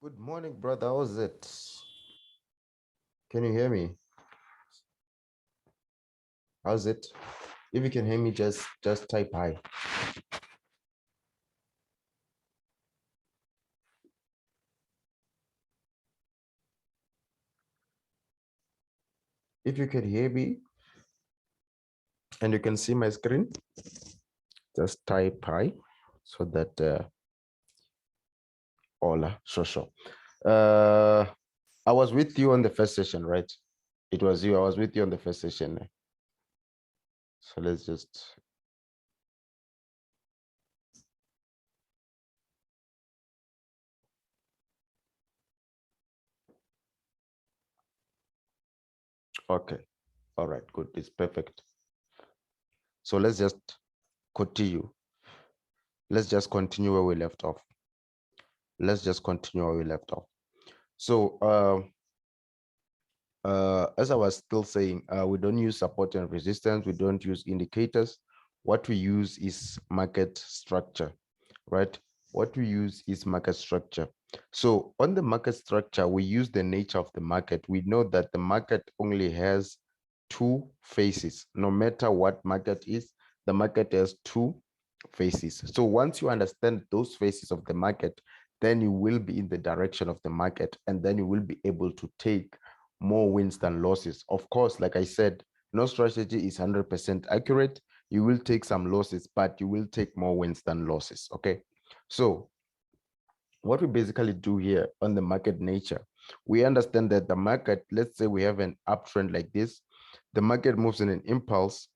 Good morning, brother. How's it? Can you hear me? How's it? If you can hear me, just type hi. If you can hear me and you can see my screen, just type hi so that hola, sure. Uh, I was with you on the first session, right? It was you. I was with you on the first session. So let's just okay. All right, good. It's perfect. So let's just continue. Let's just continue where we left off. Let's just continue where we left off. So as I was still saying, we don't use support and resistance. We don't use indicators. What we use is market structure, right? What we use is market structure. So on the market structure, we use the nature of the market. We know that the market only has two faces. No matter what market is, the market has two faces. So once you understand those faces of the market, then you will be in the direction of the market, and then you will be able to take more wins than losses. Of course, like I said, no strategy is 100% accurate. You will take some losses, but you will take more wins than losses. Okay. So what we basically do here on the market nature, we understand that the market, let's say we have an uptrend like this, the market moves in an impulse.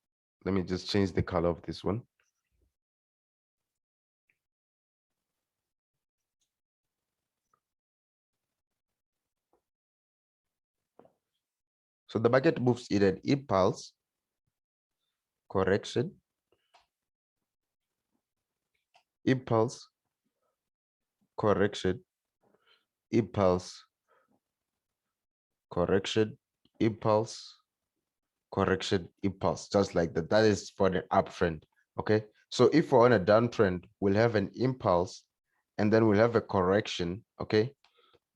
Let me just change the color of this one. So the market moves in an impulse, correction, impulse, correction, impulse, correction, impulse, correction, impulse, just like that. That is for the uptrend. Okay. So if we're on a downtrend, we'll have an impulse and then we'll have a correction. Okay.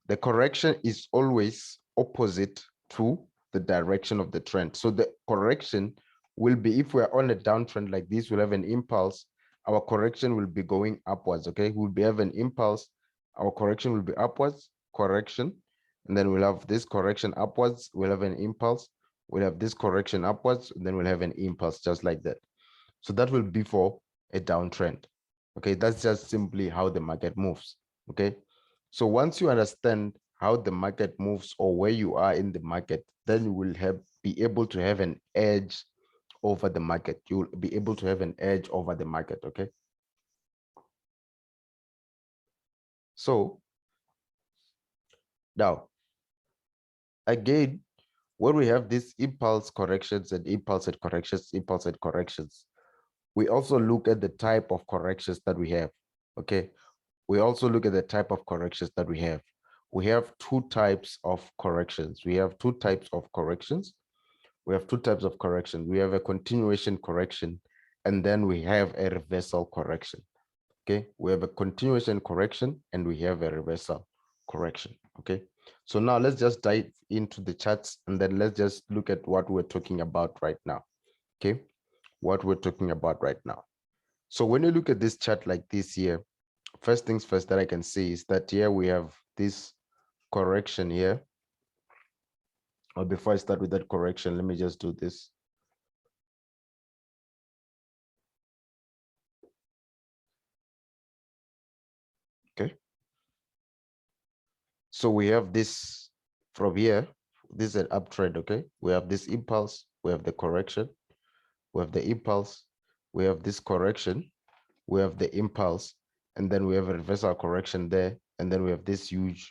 The correction is always opposite to the direction of the trend. So the correction will be, if we're on a downtrend like this, we'll have an impulse. Our correction will be going upwards. Okay. We'll be have an impulse. Our correction will be upwards, correction. And then we'll have this correction upwards. We'll have an impulse. We'll have this correction upwards. And then we'll have an impulse just like that. So that will be for a downtrend. Okay. That's just simply how the market moves. Okay. So once you understand how the market moves or where you are in the market, then you will be able to have an edge over the market. You will be able to have an edge over the market. Okay. So now, again, when we have these impulse corrections and impulse and corrections, impulse and corrections, we also look at the type of corrections that we have. Okay. We also look at the type of corrections that we have. We have two types of corrections. We have two types of corrections. We have two types of correction. We have a continuation correction, and then we have a reversal correction. Okay, we have a continuation correction and we have a reversal correction. Okay, so now let's just dive into the charts and then let's just look at what we're talking about right now. Okay, what we're talking about right now. So when you look at this chart like this here, first things first that I can see is that here we have this correction here. Or before I start with that correction, let me just do this. Okay. So we have this from here. This is an uptrend. Okay. We have this impulse. We have the correction. We have the impulse. We have this correction. We have the impulse. And then we have a reversal correction there. And then we have this huge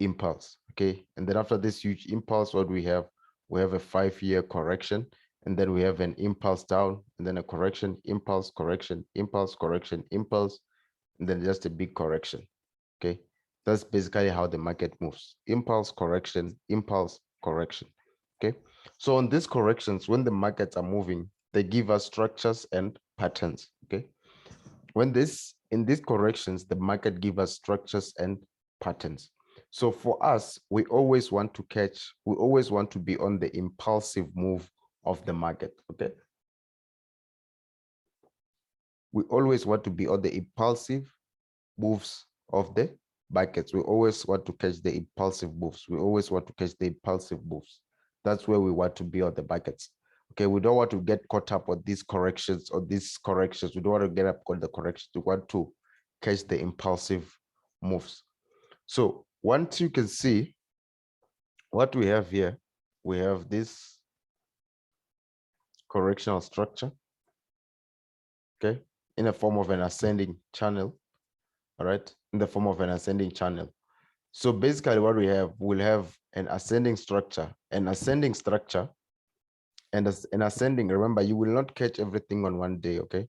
impulse. Okay. And then after this huge impulse, what we have a 5-year correction. And then we have an impulse down, and then a correction, impulse, correction, impulse, correction, impulse, and then just a big correction. Okay. That's basically how the market moves. Impulse, correction, impulse, correction. Okay. So on these corrections, when the markets are moving, they give us structures and patterns. Okay. In these corrections, the market gives us structures and patterns. So for us, we always want to be on the impulsive move of the market, okay? We always want to be on the impulsive moves of the markets. We always want to catch the impulsive moves. We always want to catch the impulsive moves. That's where we want to be on the markets. Okay, we don't want to get caught up on these corrections or these corrections. We don't want to get up on the corrections. We want to catch the impulsive moves. So once you can see what we have here, we have this correctional structure, okay, in the form of an ascending channel, all right, in the form of an ascending channel. So basically what we'll have an ascending structure, and as an ascending, remember, you will not catch everything on one day, okay?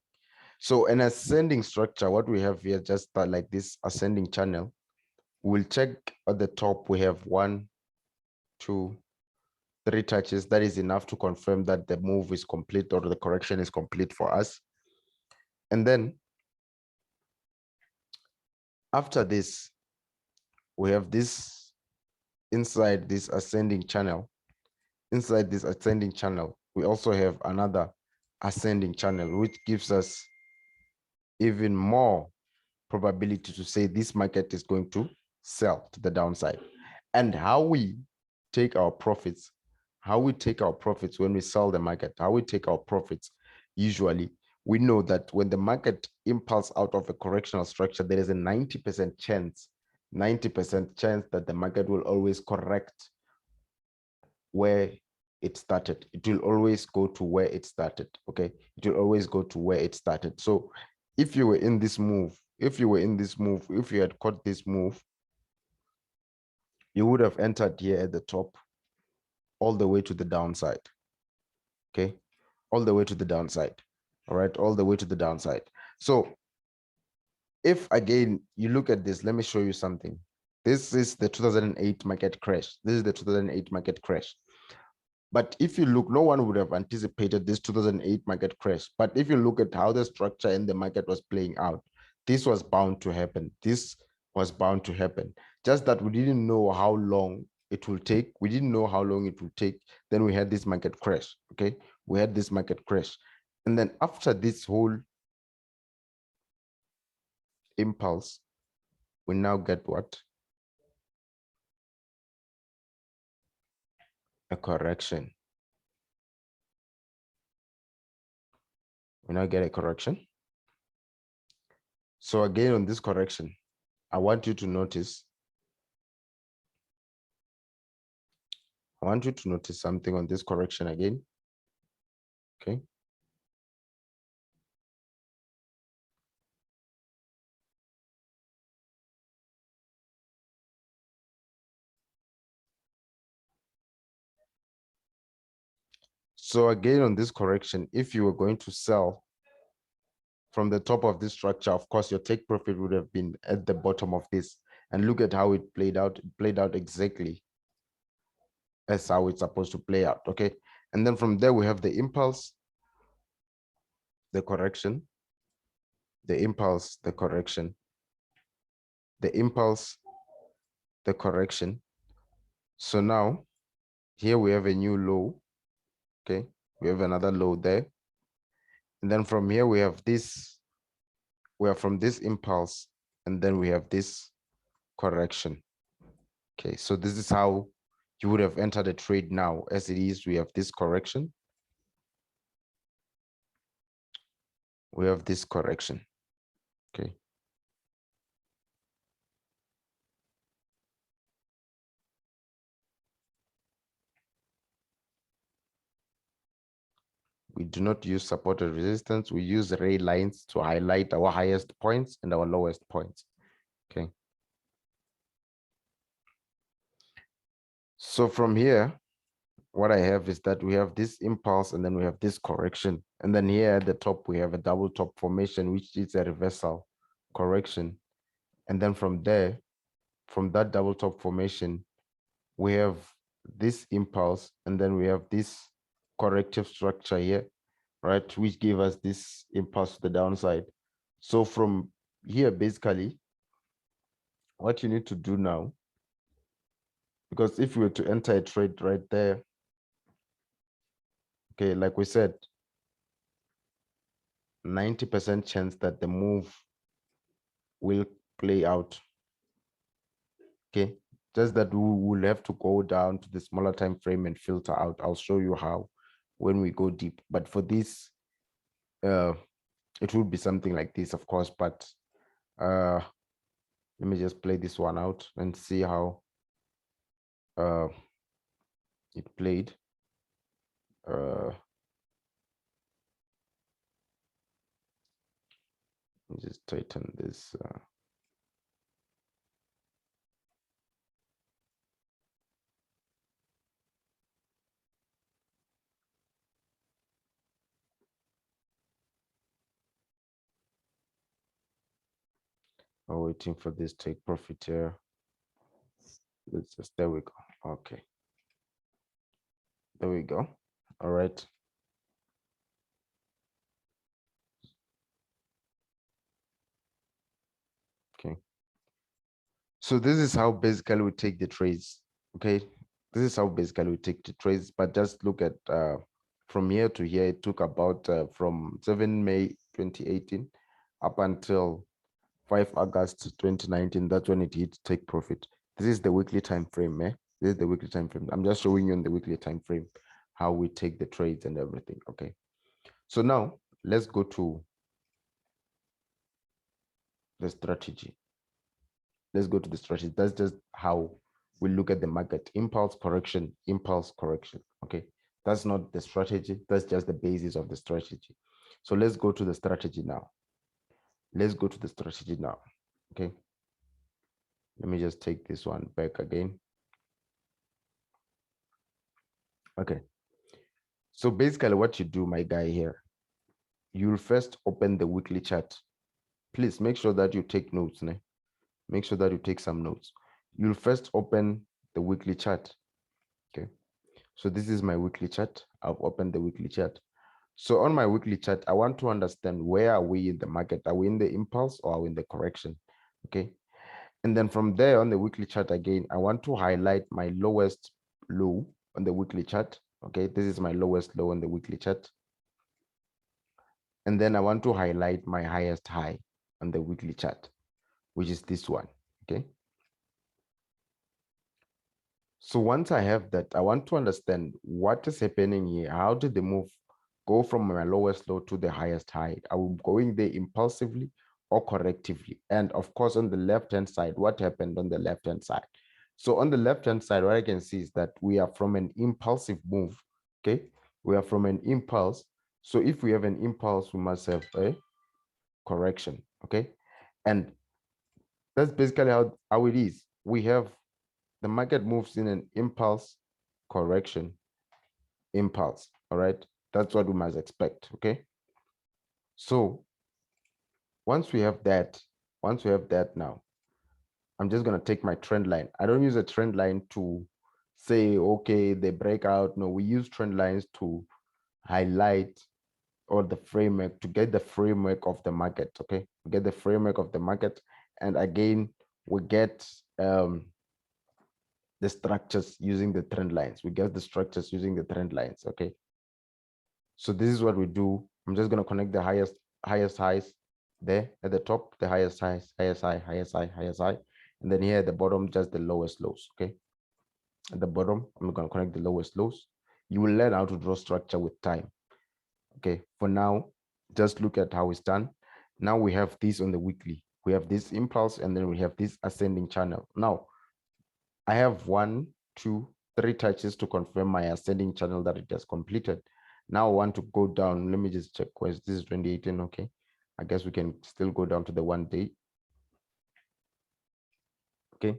So an ascending structure, what we have here, just like this ascending channel, we'll check at the top, we have 1, 2, 3 touches. That is enough to confirm that the move is complete or the correction is complete for us. And then after this, we have this inside this ascending channel. Inside this ascending channel, we also have another ascending channel, which gives us even more probability to say this market is going to sell to the downside. And how we take our profits, when we sell the market, how we take our profits, usually we know that when the market impulse out of a correctional structure, there is a 90% chance that the market will always correct where it started. It will always go to where it started, okay? It will always go to where it started. So if you were in this move, if you had caught this move, you would have entered here at the top all the way to the downside, okay? All the way to the downside, all right? All the way to the downside. So if, again, you look at this, let me show you something. This is the 2008 market crash. This is the 2008 market crash. But if you look, no one would have anticipated this 2008 market crash. But if you look at how the structure in the market was playing out, this was bound to happen. This was bound to happen. Just that we didn't know how long it will take. We didn't know how long it will take. Then we had this market crash, okay? We had this market crash. And then after this whole impulse, we now get what? A correction. We now get a correction. So again, on this correction, I want you to notice something on this correction again, okay? So again, on this correction, if you were going to sell from the top of this structure, of course, your take profit would have been at the bottom of this. And look at how it played out. It played out exactly as how it's supposed to play out, okay? And then from there, we have the impulse, the correction, the impulse, the correction, the impulse, the correction. So now, here we have a new low, okay? We have another low there. And then from here, we have this, we are from this impulse, and then we have this correction. Okay, so this is how you would have entered a trade now. As it is, we have this correction. We have this correction. Okay. We do not use support or resistance. We use ray lines to highlight our highest points and our lowest points. Okay. So from here, what I have is that we have this impulse and then we have this correction. And then here at the top, we have a double top formation, which is a reversal correction. And then from there, from that double top formation, we have this impulse and then we have this corrective structure here, right, which gave us this impulse to the downside. So from here, basically, what you need to do now because if we were to enter a trade right there, okay, like we said, 90% chance that the move will play out. Okay, just that we will have to go down to the smaller time frame and filter out. I'll show you how when we go deep. But for this, it will be something like this, of course. But let me just play this one out and see how it played. Let me just tighten this. I'm waiting for this take profit here. Let's just, there we go. Okay. There we go. All right. Okay. So this is how basically we take the trades. Okay. This is how basically we take the trades, but just look at from here to here, it took about from 7 May 2018 up until 5 August 2019. That's when it hit take profit. This is the weekly time frame, eh? This is the weekly time frame. I'm just showing you in the weekly time frame how we take the trades and everything. Okay. So now let's go to the strategy. Let's go to the strategy. That's just how we look at the market. Impulse correction, impulse correction. Okay. That's not the strategy. That's just the basis of the strategy. So let's go to the strategy now. Let's go to the strategy now. Okay. Let me just take this one back again. Okay. So basically what you do, my guy here, you'll first open the weekly chart. Please make sure that you take notes. Ne? Make sure that you take some notes. You'll first open the weekly chart. Okay. So this is my weekly chart. I've opened the weekly chart. So on my weekly chart, I want to understand where are we in the market? Are we in the impulse or are we in the correction? Okay. And then from there on the weekly chart again, I want to highlight my lowest low on the weekly chart. Okay. This is my lowest low on the weekly chart. And then I want to highlight my highest high on the weekly chart, which is this one. Okay. So once I have that, I want to understand what is happening here. How did the move go from my lowest low to the highest high? Are we going there impulsively or correctively? And of course, on the left-hand side, what happened on the left-hand side? So on the left-hand side, what I can see is that we are from an impulsive move. Okay. We are from an impulse. So if we have an impulse, we must have a correction. Okay. And that's basically how it is. We have the market moves in an impulse, correction, impulse. All right. That's what we must expect. Okay. So once we have that, now, I'm just going to take my trend line. I don't use a trend line to say, okay, they break out. No, we use trend lines to highlight or the framework, to get the framework of the market. Okay. We get the framework of the market. And again, we get the structures using the trend lines. We get the structures using the trend lines. Okay. So this is what we do. I'm just going to connect the highest highs there at the top, the highest highs, highest high, highest high, highest high. And then here at the bottom, just the lowest lows. Okay. At the bottom, I'm going to connect the lowest lows. You will learn how to draw structure with time. Okay. For now, just look at how it's done. Now we have this on the weekly. We have this impulse and then we have this ascending channel. Now, I have 1, 2, 3 touches to confirm my ascending channel that it has completed. Now I want to go down. Let me just check. This is 2018. Okay. I guess we can still go down to the 1 day. Okay.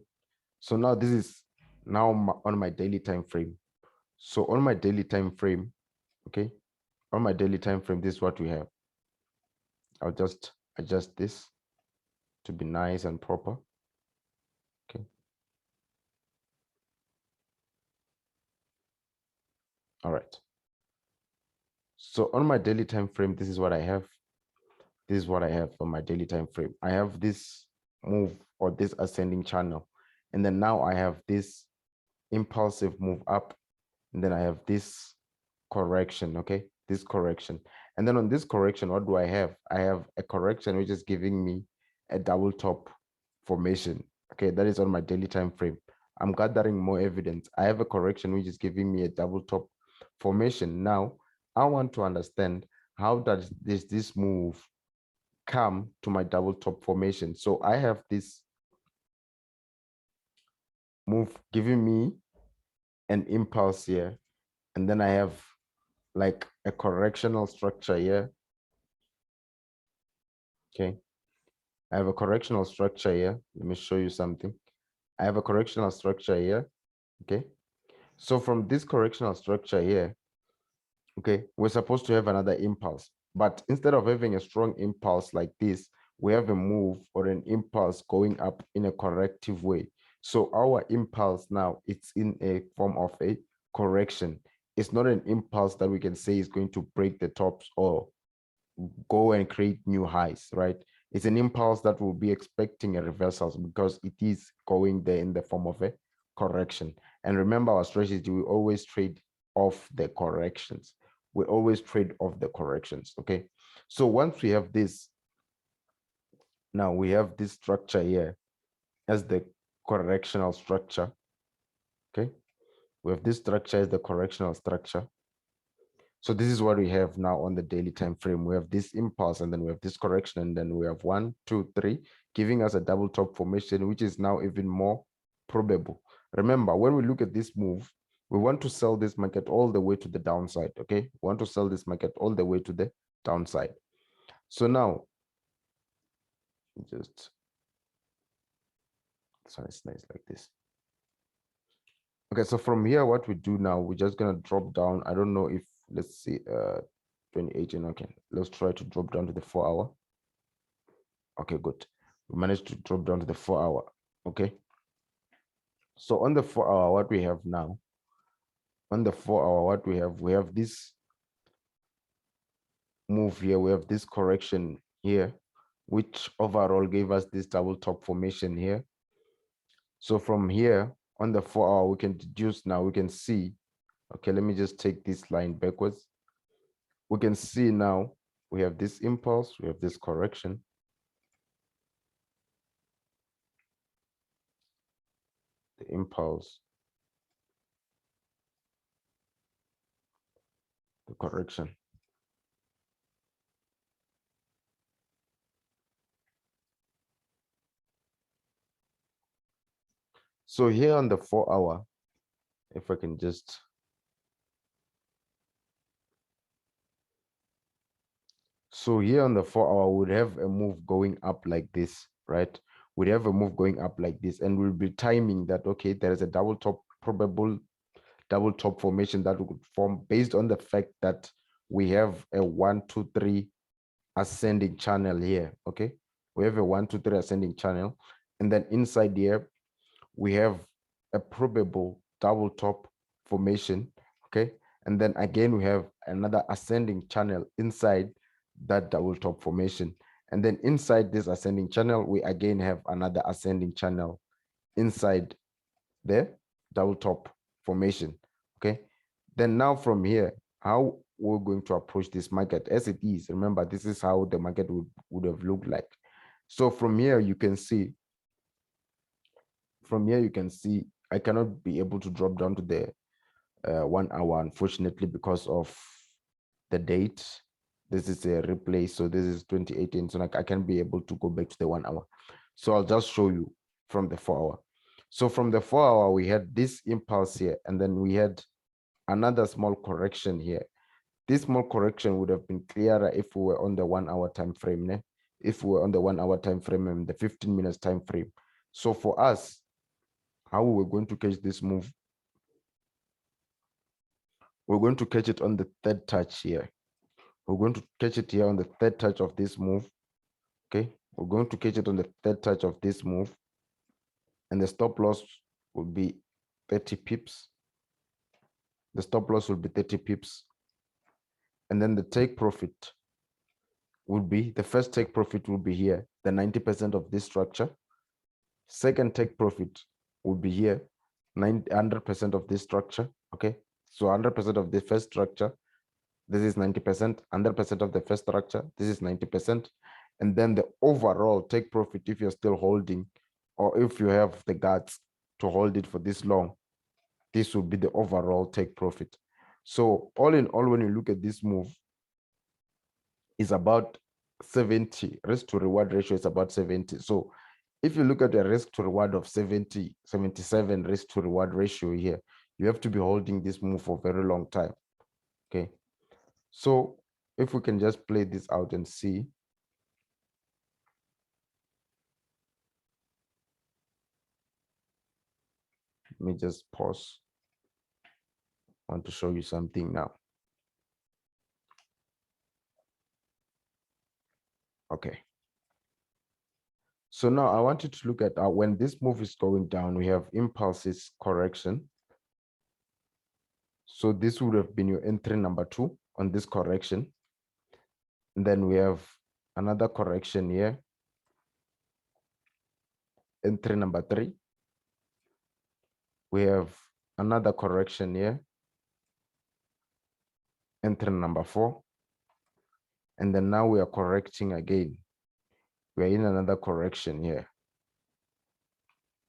So now this is now on my daily time frame. So on my daily time frame, okay, on my daily time frame, this is what we have. I'll just adjust this to be nice and proper. Okay. All right. So on my daily time frame, this is what I have. This is what I have on my daily time frame. I have this move or this ascending channel. And then now I have this impulsive move up, and then I have this correction, okay, this correction. And then on this correction, what do I have? I have a correction which is giving me a double top formation. Okay, that is on my daily time frame. I'm gathering more evidence. I have a correction which is giving me a double top formation. Now I want to understand, how does this move come to my double top formation? So I have this move giving me an impulse here, and then I have like a correctional structure here. Okay, I have a correctional structure here. Let me show you something. I have a correctional structure here. Okay, so from this correctional structure here, okay, we're supposed to have another impulse, but instead of having a strong impulse like this, we have a move or an impulse going up in a corrective way. So our impulse now, it's in a form of a correction. It's not an impulse that we can say is going to break the tops or go and create new highs, right? It's an impulse that will be expecting a reversal because it is going there in the form of a correction. And remember, our strategy, we always trade off the corrections. We always trade off the corrections, okay? So once we have this, now we have this structure here as the correctional structure, okay? We have this structure as the correctional structure. So this is what we have now on the daily time frame. We have this impulse, and then we have this correction, and then we have 1, 2, 3, giving us a double top formation, which is now even more probable. Remember, when we look at this move, we want to sell this market all the way to the downside. Okay, we want to sell this market all the way to the downside. So now, just so it's nice like this. Okay, so from here, what we do now, we're just gonna drop down. I don't know if, let's see, 2018. Okay, let's try to drop down to the 4-hour. Okay, good. We managed to drop down to the 4-hour. Okay, so on the 4-hour, what we have now, on the 4-hour, what we have this move here, we have this correction here, which overall gave us this double top formation here. So from here on the 4-hour, we can deduce now, we can see, okay, let me just take this line backwards. We can see now we have this impulse, we have this correction. The impulse, the correction. So here on the 4-hour, if I can just, so here on the 4-hour, we'd have a move going up like this, right? We'd have a move going up like this, and we'll be timing that, okay, there is a double top, probable double top formation that would form based on the fact that we have a 1, 2, 3 ascending channel here, okay? We have a 1, 2, 3 ascending channel, and then inside here, we have a probable double top formation, okay? And then again, we have another ascending channel inside that double top formation. And then inside this ascending channel, we again have another ascending channel inside the double top formation, okay? Then now from here, how we're going to approach this market as it is, remember, this is how the market would have looked like. So from here, you can see, I cannot be able to drop down to the 1 hour, unfortunately, because of the date. This is a replay, so this is 2018, so like I can be able to go back to the 1 hour. So I'll just show you from the 4-hour. So from the 4-hour, we had this impulse here, and then we had another small correction here. This small correction would have been clearer if we were on the 1 hour time frame, né? If we were on the 1 hour time frame and the 15 minutes time frame. So for us, how we're going to catch this move, we're going to catch it on the third touch here. We're going to catch it here on the third touch of this move. Okay, we're going to catch it on the third touch of this move, and the stop loss will be 30 pips. The stop loss will be 30 pips, and then the take profit will be, the first take profit will be here, the 90% of this structure. Second take profit will be here, 100% of this structure. Okay, so 100% of the first structure, this is 90%. 100% of the first structure, this is 90%. And then the overall take profit, if you're still holding, or if you have the guts to hold it for this long, this will be the overall take profit. So all in all, when you look at this move, is about 70. Risk to reward ratio is about 70. So if you look at a risk to reward of 70, 77 risk to reward ratio here, you have to be holding this move for a very long time. Okay, so if we can just play this out and see. Let me just pause. I want to show you something now. Okay. So now I want you to look at when this move is going down, we have impulses correction. So this would have been your entry number 2 on this correction. And then we have another correction here. Entry number 3. We have another correction here. Entry number 4. And then now we are correcting again. We are in another correction here.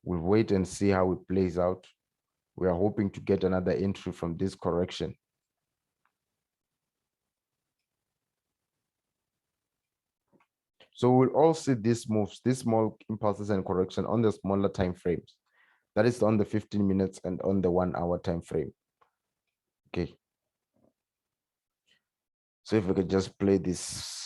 We'll wait and see how it plays out. We are hoping to get another entry from this correction. So we'll all see these moves, these small impulses and correction on the smaller time frames. That is on the 15 minutes and on the 1 hour time frame. Okay. So if we could just play this.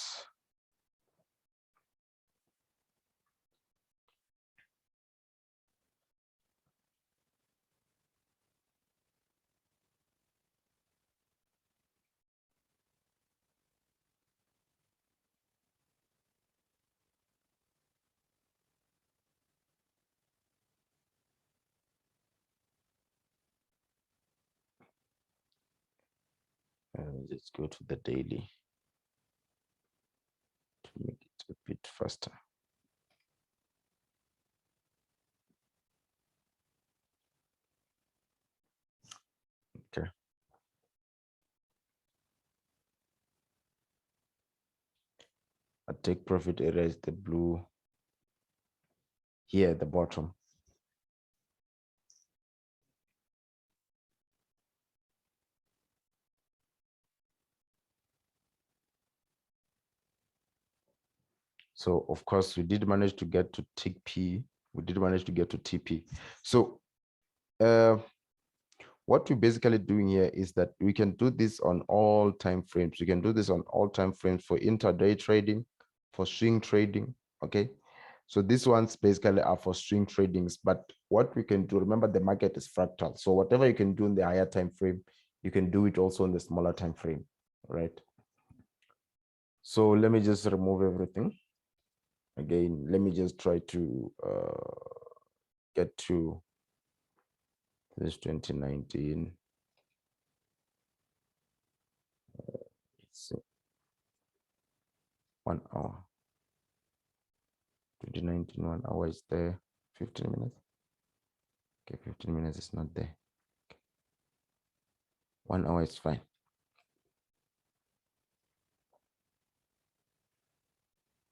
Let's go to the daily to make it a bit faster. Okay. A take profit area is the blue here at the bottom. So of course we did manage to get to TP. We did manage to get to TP. So what we're basically doing here is that we can do this on all time frames. We can do this on all time frames for intraday trading, for swing trading. Okay. So these ones basically are for swing tradings, but what we can do, remember the market is fractal. So whatever you can do in the higher time frame, you can do it also in the smaller time frame, right? So let me just remove everything. Again, let me just try to get to this 2019. Let's see. 1 hour. 2019, 1 hour is there. 15 minutes. Okay, 15 minutes is not there. Okay. 1 hour is fine.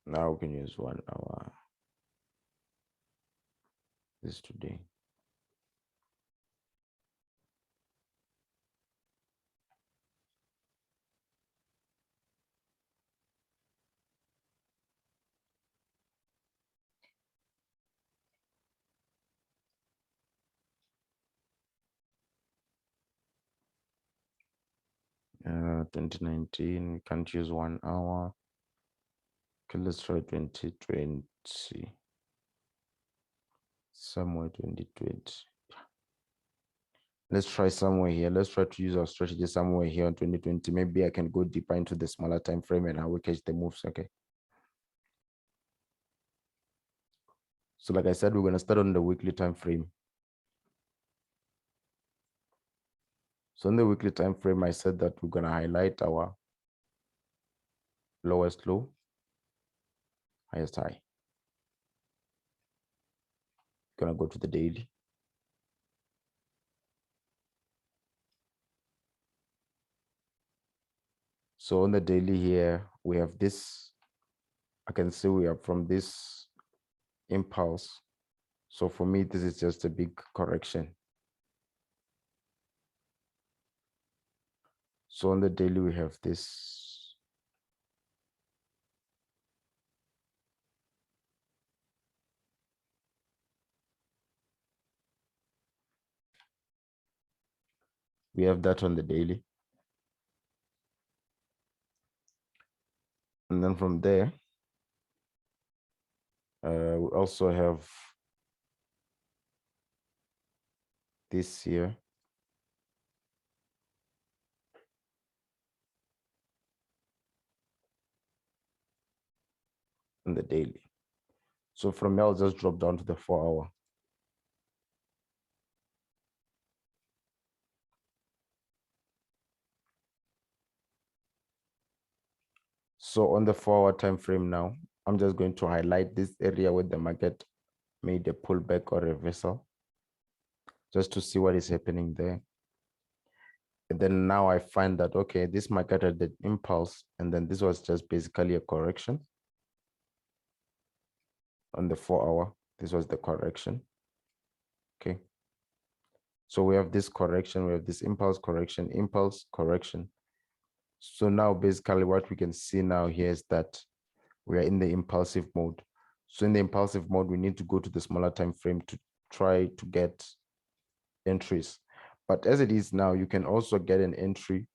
Now we can use 1 hour. This is today. Uh, 2019, we can't use 1 hour. Okay, let's try 2020. Somewhere 2020. Let's try somewhere here. Let's try to use our strategy somewhere here in 2020. Maybe I can go deeper into the smaller time frame and how we catch the moves. Okay. So like I said, we're going to start on the weekly time frame. So on the weekly time frame, I said that we're going to highlight our lowest low, highest high. Going to go to the daily. So on the daily here, we have this, I can see we are from this impulse. So for me, this is just a big correction. So on the daily, we have this. We have that on the daily. And then from there, we also have this here. On the daily. So from here, I'll just drop down to the 4-hour. So on the 4-hour time frame now, I'm just going to highlight this area where the market made a pullback or reversal, just to see what is happening there. And then now I find that, okay, this market had the impulse, and then this was just basically a correction. On the 4-hour, this was the correction. Okay. So we have this correction, we have this impulse, correction. So now basically what we can see now here is that we are in the impulsive mode. So in the impulsive mode, we need to go to the smaller time frame to try to get entries. But as it is now, you can also get an entry.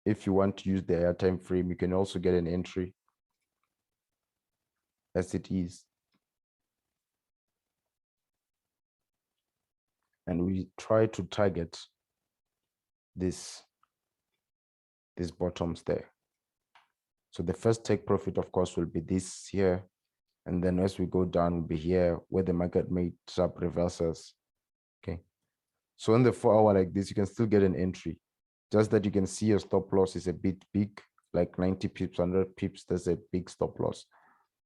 If you want to use the higher time frame, you can also get an entry as it is. And we try to target these bottoms there. So the first take profit, of course, will be this here. And then as we go down, will be here where the market made sharp reversals. Okay. So in the 4-hour like this, you can still get an entry. Just that you can see your stop loss is a bit big, like 90 pips, 100 pips. That's a big stop loss.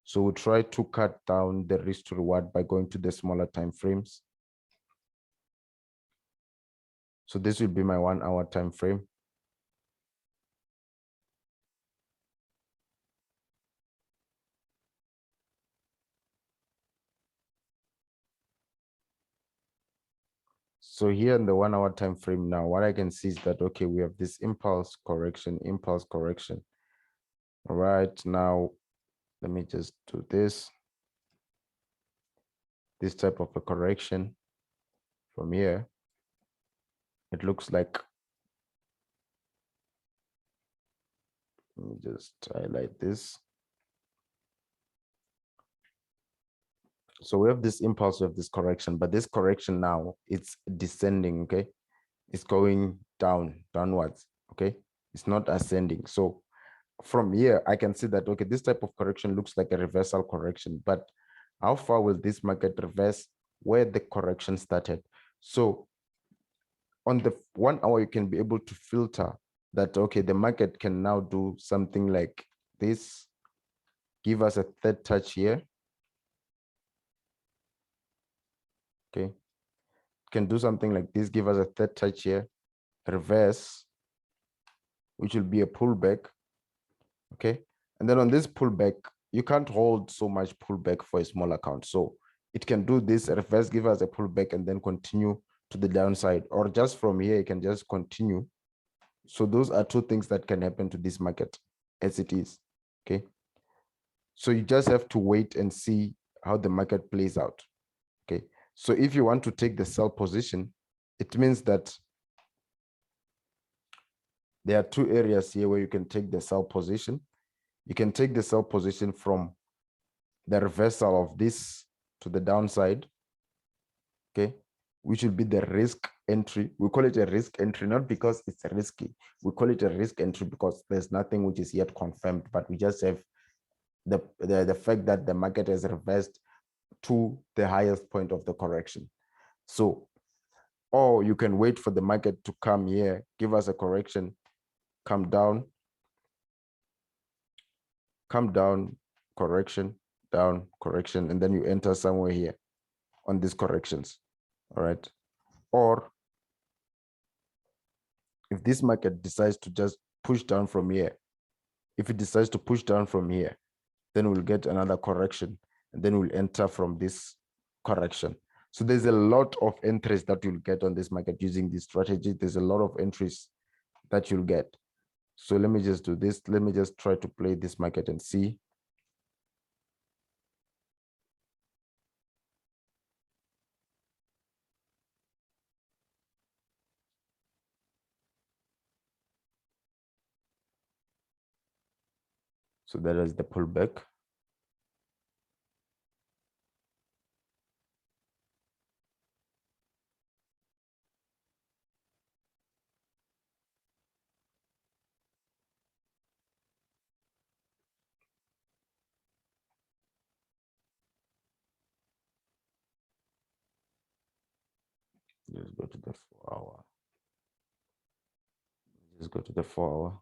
So we try to cut down the risk to reward by going to the smaller time frames. So this will be my 1-hour time frame. So here in the 1-hour time frame now, what I can see is that, okay, we have this impulse correction. All right, now let me just do this type of a correction from here. It looks like, let me just highlight this. So we have this impulse, we have this correction, but this correction now, it's descending, okay? It's going downwards, okay? It's not ascending. So from here, I can see that, okay, this type of correction looks like a reversal correction, but how far will this market reverse where the correction started? So on the 1-hour, you can be able to filter that, okay, the market can now do something like this, give us a third touch here. Okay, can do something like this, give us a third touch here, reverse, which will be a pullback. Okay, and then on this pullback, you can't hold so much pullback for a small account. So it can do this, reverse, give us a pullback, and then continue to the downside, or just from here, you can just continue. So those are two things that can happen to this market as it is. Okay, so you just have to wait and see how the market plays out. Okay, so if you want to take the sell position, it means that there are two areas here where you can take the sell position. You can take the sell position from the reversal of this to the downside, okay, which will be the risk entry. We call it a risk entry, not because it's risky. We call it a risk entry because there's nothing which is yet confirmed, but we just have the fact that the market has reversed to the highest point of the correction. So, or you can wait for the market to come here, give us a correction, come down, correction, down, correction, and then you enter somewhere here on these corrections. All right. Or if this market decides to just push down from here, If it decides to push down from here, then we'll get another correction, and then we'll enter from this correction. So there's a lot of entries that you'll get on this market using this strategy. There's a lot of entries that you'll get. So let me just do this. Let me just try to play this market and see. So that is the pullback. Let's go to the 4-hour. Just go to the 4-hour.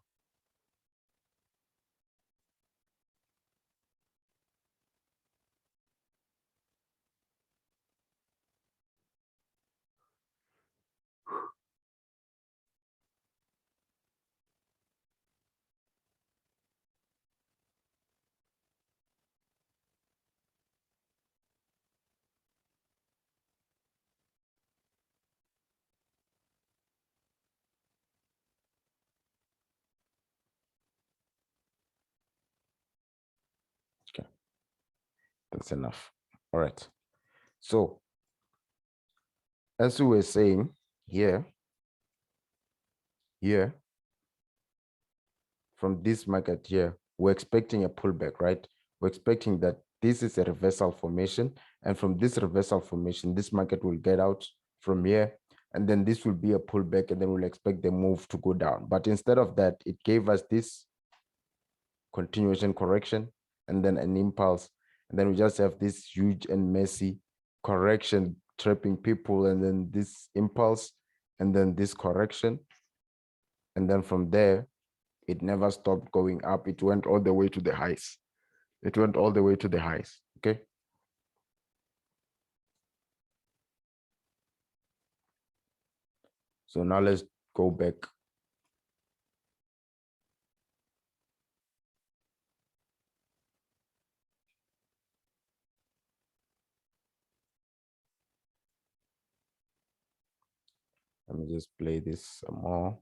Okay, that's enough. All right. So as we were saying here, from this market here, we're expecting a pullback, right? We're expecting that this is a reversal formation. And from this reversal formation, this market will get out from here. And then this will be a pullback, and then we'll expect the move to go down. But instead of that, it gave us this continuation correction and then an impulse. And then we just have this huge and messy correction trapping people, and then this impulse, and then this correction. And then from there, it never stopped going up. It went all the way to the highs. It went all the way to the highs. Okay. So now let's go back. Let me just play this some more.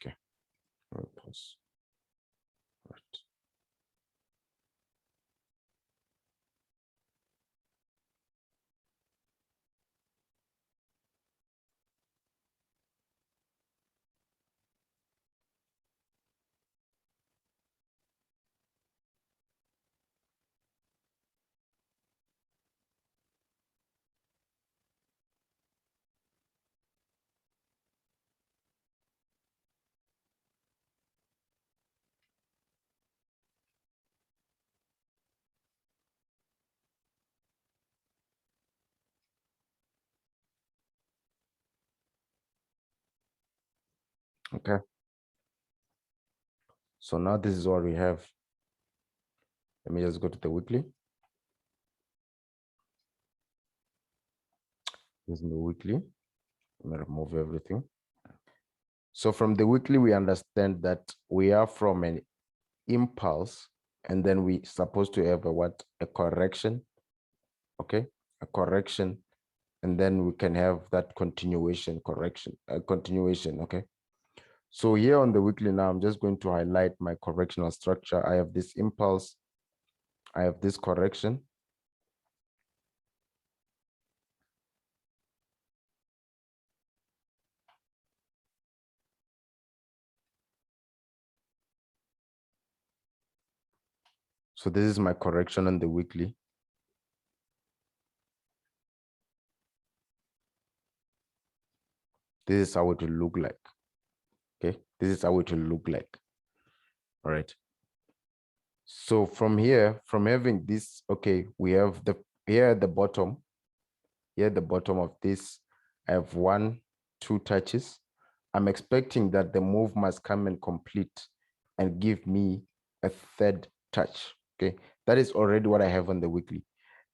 Okay. Pause. Right. Okay. So now this is what we have. Let me just go to the weekly. This is the weekly. Let me remove everything. So from the weekly, we understand that we are from an impulse, and then we supposed to have a what? A correction. Okay. A correction. And then we can have that continuation correction, continuation. Okay. So here on the weekly now, I'm just going to highlight my correctional structure. I have this impulse. I have this correction. So this is my correction on the weekly. This is how it will look like. Okay. This is how it will look like. All right. So from here, from having this, okay, we have the here at the bottom, here at the bottom of this, I have 1, 2 touches. I'm expecting that the move must come and complete and give me a third touch. Okay, that is already what I have on the weekly.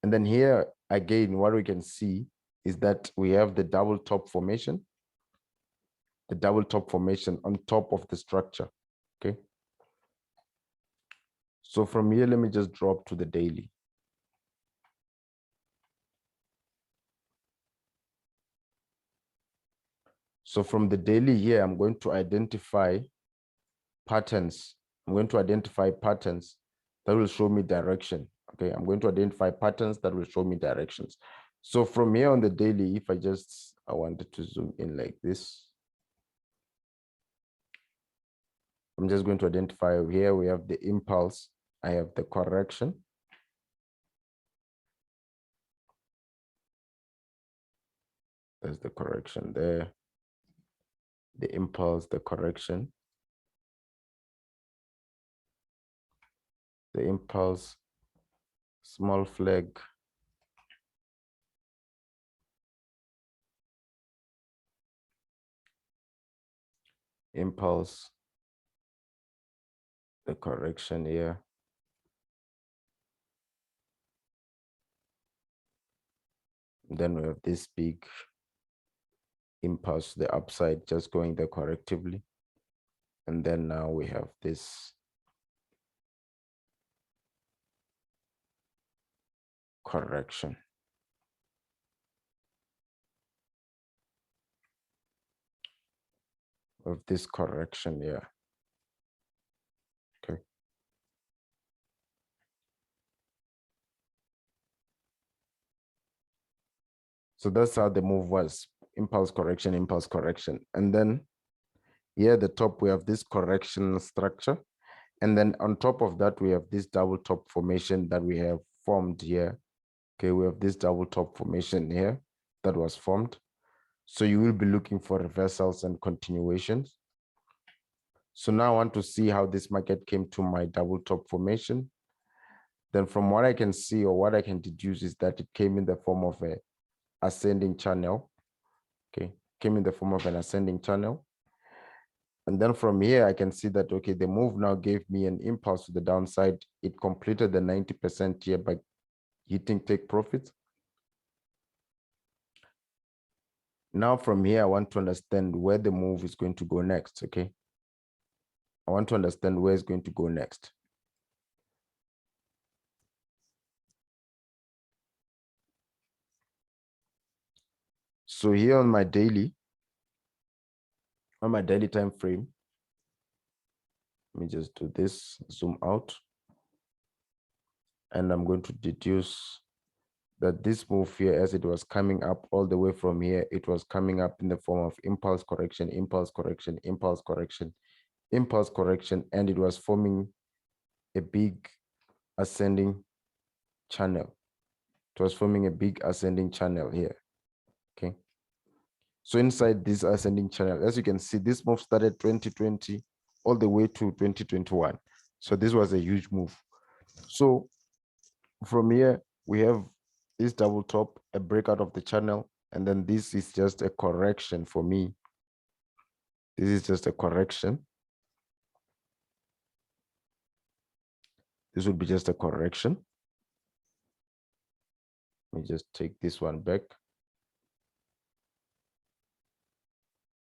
And then here again, what we can see is that we have the double top formation, on top of the structure. Okay, so from here, let me just drop to the daily. So from the daily here, I'm going to identify patterns. I'm going to identify patterns that will show me direction. Okay, I'm going to identify patterns that will show me directions. So from here on the daily, if I wanted to zoom in like this, I'm just going to identify here, we have the impulse, I have the correction. There's the correction there. The impulse, the correction. The impulse, small flag. Impulse, the correction here. Then we have this big impulse to the upside, just going there correctively. And then now we have this correction. Of this correction here. Okay. So that's how the move was. Impulse correction, impulse correction. And then here at the top, we have this correction structure. And then on top of that, we have this double top formation that we have formed here. Okay, we have this double top formation here that was formed. So you will be looking for reversals and continuations. So now I want to see how this market came to my double top formation. Then from what I can see, or what I can deduce, is that it came in the form of a ascending channel. Okay, came in the form of an ascending channel. And then from here, I can see that, okay, the move now gave me an impulse to the downside. It completed the 90% here by hitting take profits. Now from here, I want to understand where the move is going to go next, okay? I want to understand where it's going to go next. So here on my daily time frame, let me just do this, zoom out. And I'm going to deduce that this move here, as it was coming up all the way from here, it was coming up in the form of impulse correction, impulse correction, impulse correction, impulse correction, and it was forming a big ascending channel. It was forming a big ascending channel here. Okay. So inside this ascending channel, as you can see, this move started 2020 all the way to 2021. So this was a huge move. So from here, we have this double top, a breakout of the channel, and then this is just a correction for me. This is just a correction. This would be just a correction. Let me just take this one back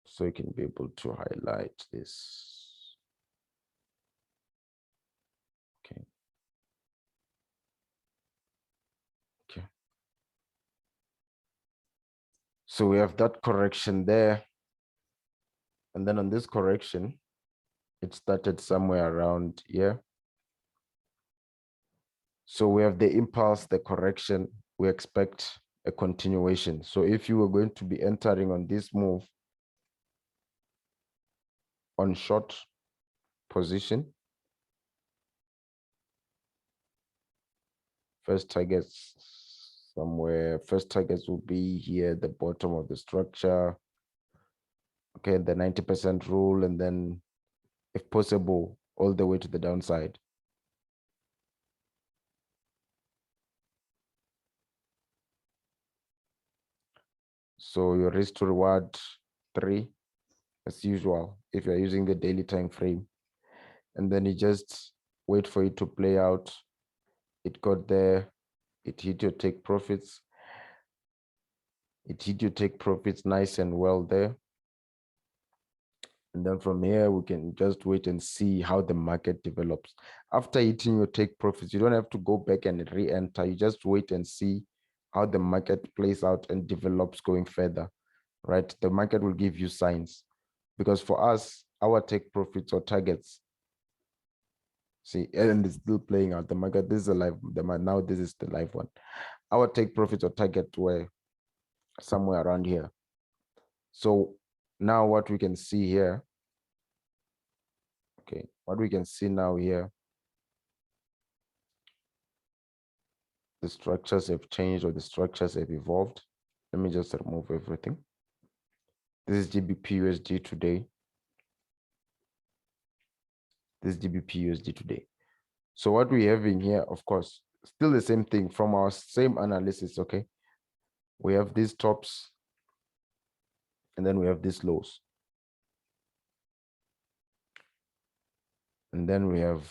so you can be able to highlight this. Okay. Okay. So we have that correction there. And then on this correction, it started somewhere around here. So we have the impulse, the correction, we expect a continuation. So if you were going to be entering on this move on short position, first targets will be here at the bottom of the structure. Okay, the 90% rule, and then if possible, all the way to the downside. So your risk to reward 3, as usual, if you're using the daily time frame. And then you just wait for it to play out. it got there, it hit your take profits. It hit your take profits nice and well there. And then from here, we can just wait and see how the market develops. After hitting your take profits, you don't have to go back and re-enter. You just wait and see how the market plays out and develops going further, right? The market will give you signs. Because for us, our take profits or targets, see, and it's still playing out. The market, this is a live, now this is the live one. Our take profits or target were somewhere around here. So now what we can see here, okay, what we can see now here, the structures have changed or the structures have evolved. Let me just remove everything. This is GBP USD today. This is GBP USD today. So what we have in here, of course, still the same thing from our same analysis, okay? We have these tops and then we have these lows. And then we have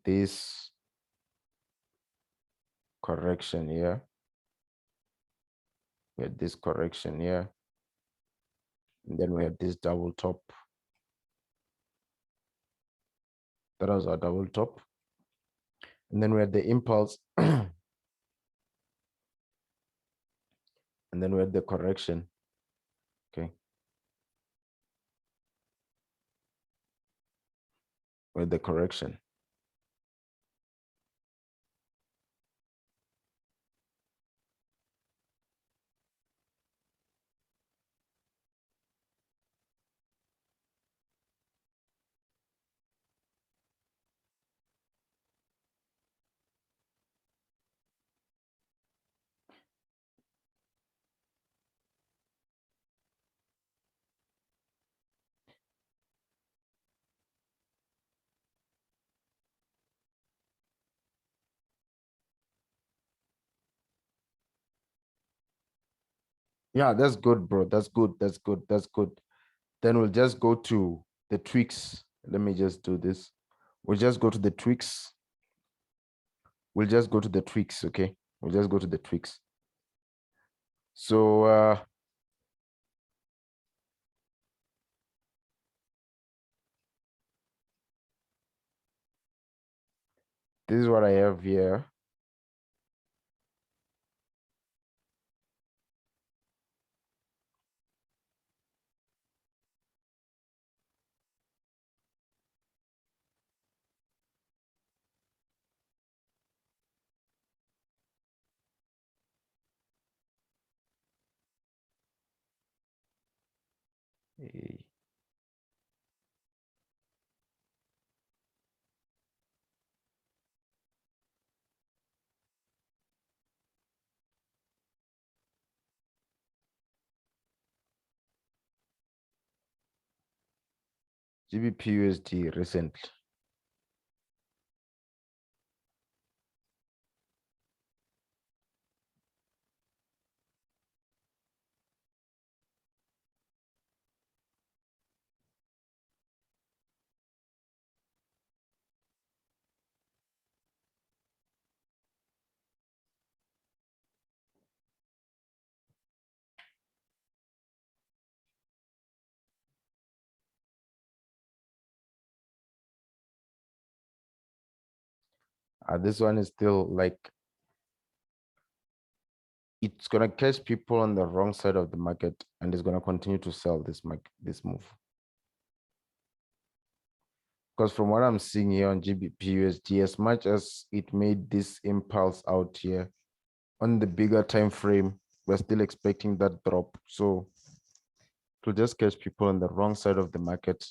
this correction here. We have this correction here. And then we have this double top. That was our double top. And then we had the impulse. And then we had the correction. Okay. We had the correction. Yeah, that's good, bro. That's good. That's good. That's good. Then we'll just go to the tweaks. Let me just do this. We'll just go to the tweaks. We'll just go to the tweaks, okay? We'll just go to the tweaks. So this is what I have here. GBP USD recently. This one is still like, it's gonna catch people on the wrong side of the market and it's gonna continue to sell this move. Because from what I'm seeing here on GBP USD, as much as it made this impulse out here on the bigger time frame, we're still expecting that drop. So to just catch people on the wrong side of the market